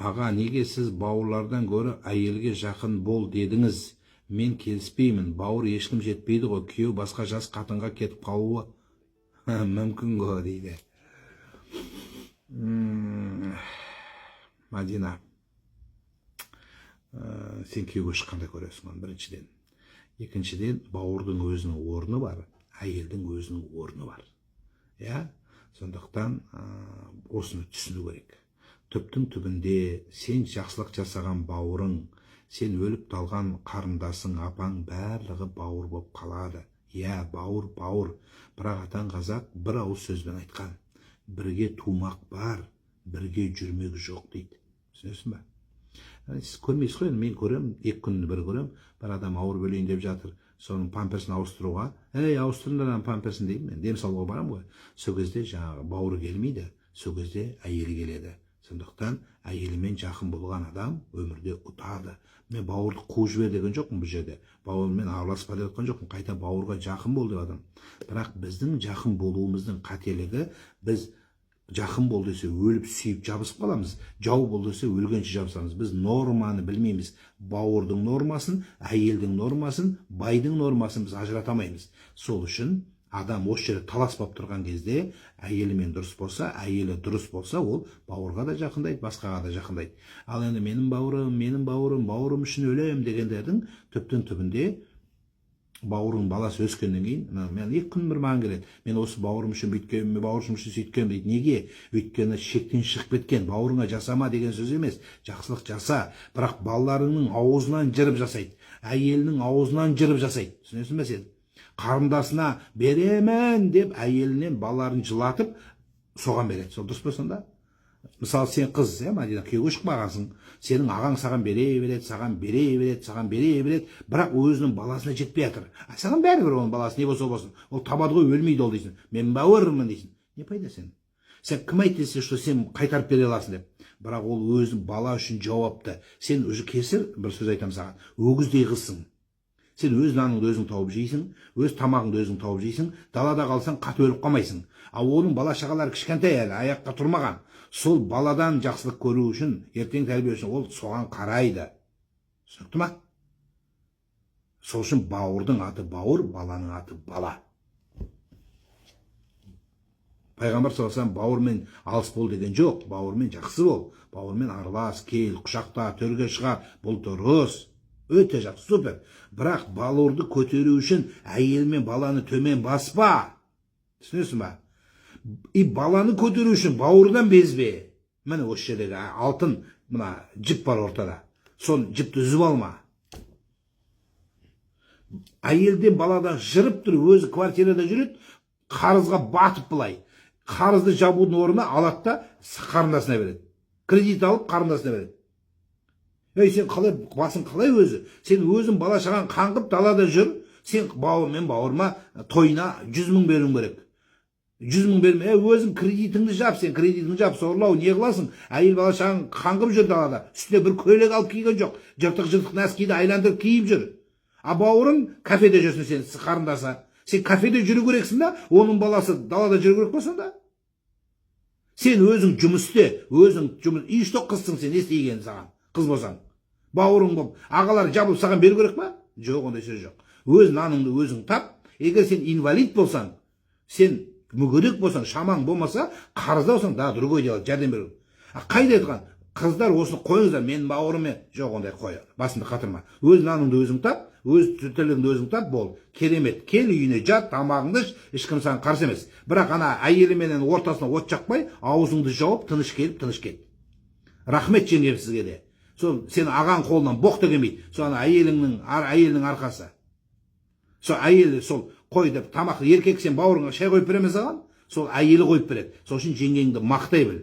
Аға, неге сіз бауырлардан көрі әйелге жақын бол дедіңіз? Мен келіспеймін. Бауыр ешкім жетпейді ғой. Күйеу басқа жас қатынға кетіп қалуы мүмкін ғой дейді. Мадина, сен күйеуге шыққанда көресің оны, біріншіден. Екіншіден, бауырдың өзінің орны бар, әйелдің өзінің орны бар. Сондықтан осыны түсіну керек. Түптің түбінде сен жақсылық жасаған бауырың, сен өліп талған қарындасың, апаң барлығы бауыр болып қалады. Бауыр, бауыр. Бірақ атаң қазақ бір ауыз сөзбен айтқан. Бірге тумақ бар, бірге жүрмек жоқ дейді. Түсінесің ба? Сіз көрмейсіз ғой, мен көрем, 2 күнді бір көрем, бір адам ауырып өлейін деп жатыр. Соның памперсін ауыстыруға, ауыстырыңдар памперсін деймін, мен дем салуға барам ғой. Сол кезде жаңағы бауыры келмейді, сол кезде әйелі келеді. Сондықтан әйелімен жақын болған адам өмірде ұтады. Мен бауырды қуып жібер деген жоқпын бұл жерде. Бауырмен араласпа деп жатқан жоқпын, қайта бауырға жақын бол деп адам. Бірақ біздің жақын болуымыздың қателігі, біз жақын бол десе өліп сүйіп жабысып қаламыз. Жау бол десе өлгенше жабысамыз. Біз норманы білмейміз. Бауырдың нормасын, әйелдің нормасын, байдың нормасын біз ажыратамаймыз. Сол үшін адам осы жерде таласпап тұрған кезде әйелімен дұрыс болса, әйелі дұрыс болса, ол бауырға да жақындайды, басқаға да жақындайды. Ал енді менің бауырым, бауырым үшін өлем дегендердің түптің түбінде бауырың баласы өскеннен кейін, мен 2 күн бір маған келеді. Мен осы бауырым үшін бүйткен, бауырым үшін сөйткен дейді. Неге? Өйткені шектен шығып кеткен. Бауырыңа жасама деген сөз емес. Жақсылық жаса, бірақ балаларыңның аузынан жырып жасайды. Әйелінің аузынан жырып жасайды. Түсінесің бе сен? Қарындасына беремен деп әйелінен балаларын жылатып соған береді. Сол дұрыс па сонда? Мысалы, сен қыз, Мадина, күйеуге шықпағансың. Сенің ағаң саған бере береді, саған бере береді, саған бере береді, бірақ өзінің баласына жетпей жатыр. Саған бәрібір оның баласы не болса болсын. Ол табады ғой, өлмейді ол дейсің. Мен бауырмын дейсің. Не пайда сен? Сен кім айтты, что сен қайтарып бере аласың деп. Бірақ ол өзінің бала үшін жауапты. Сен уже кесір, бір сөз айтамын саған, өгіздей қызсың. Сен өз наныңды өзің тауып жейсің, өз тамағыңды өзің тауып жейсің, далада қалсаң қат өліп қалмайсың. Ал оның бала шағалары кішкентай әлі, аяққа тұрмаған. Сол баладан жақсылық көру үшін, ертең тәрбие үшін ол соған қарайды. Түсінікті ма? Сол үшін бауырдың аты бауыр, баланың аты бала. Пайғамбар саллаллаху алейхи вассалам бауырмен алыс бол деген жоқ, бауырмен жақсы бол. Бауырмен аралас, кел, құшақта, төрге шығар, бұл дұрыс. Өте жақсы, супер. Бірақ бауырды көтеру үшін әйел мен баланы төмен баспа. Түсінесің ба? Баланы көтеру үшін бауырдан безбе. Міне осы жердегі алтын мына жіп бар ортада. Сон жіпті үзіп алма. Әйелден баладан жырып тұр, өзі квартирада жүреді, қарызға батып былай. Қарызды жабудың орнына алады да қарындасына береді. Кредит алып қарындасына береді. Сен қалай, басың қалай өзі? Сен өзің бала шаған қаңғып далада жүр, сен бауырмен бауырма тойына 100 000 беруің керек. 100 000 берме, өзің кредитіңді жап, сен кредитіңді жап, сорлау, не қыласың? Әйел бала шағың қаңғып жүр далада, үстіне бір көйлек алып киген жоқ, жыртық нәскиді айландырып киіп жүр. А бауырың кафеде жүрсін, сен қарындаса. Сен кафеде жүру керексің да, оның баласы далада жүру керек па сонда? Сен өзің жұмысте, өзің жұмыс, ишток қызсың сен, естиген саған, қыз болсаң. Бауырың болып, ағалар жабылып саған беру керек па? Жоқ, ондай сөз жоқ. Өз наныңды өзің тап. Егер сен инвалид болсаң, сен мүгедек болсаң, шамаң болмаса, қарызда болсаң, да, другой дело, жәрдем беру. Қайда айтқан? Қыздар осыны қойыңыздар, мен бауырыме. Жоқ, ондай қой, басымды қатырма. Өз наныңды өзің тап, өз тірлігіңді өзің тап, бол. Керемет, кел үйіне жат, тамағыңды іш, ешкім саған қарсы емес. Бірақ ана әйеліменен ортасына от жақпай, аузыңды жауып, тыныш келіп, тыныш кет. Рахмет жеңгем сізге де. Сол сен ағаң қолынан боқ та келмейді. Сол ана әйелінің арқасы. Сол әйелі сол қой деп тамақ, еркек сен бауырыңа шай қойып береміз аған, сол әйелі қойып береді. Сол үшін жеңгеңді мақтай біл.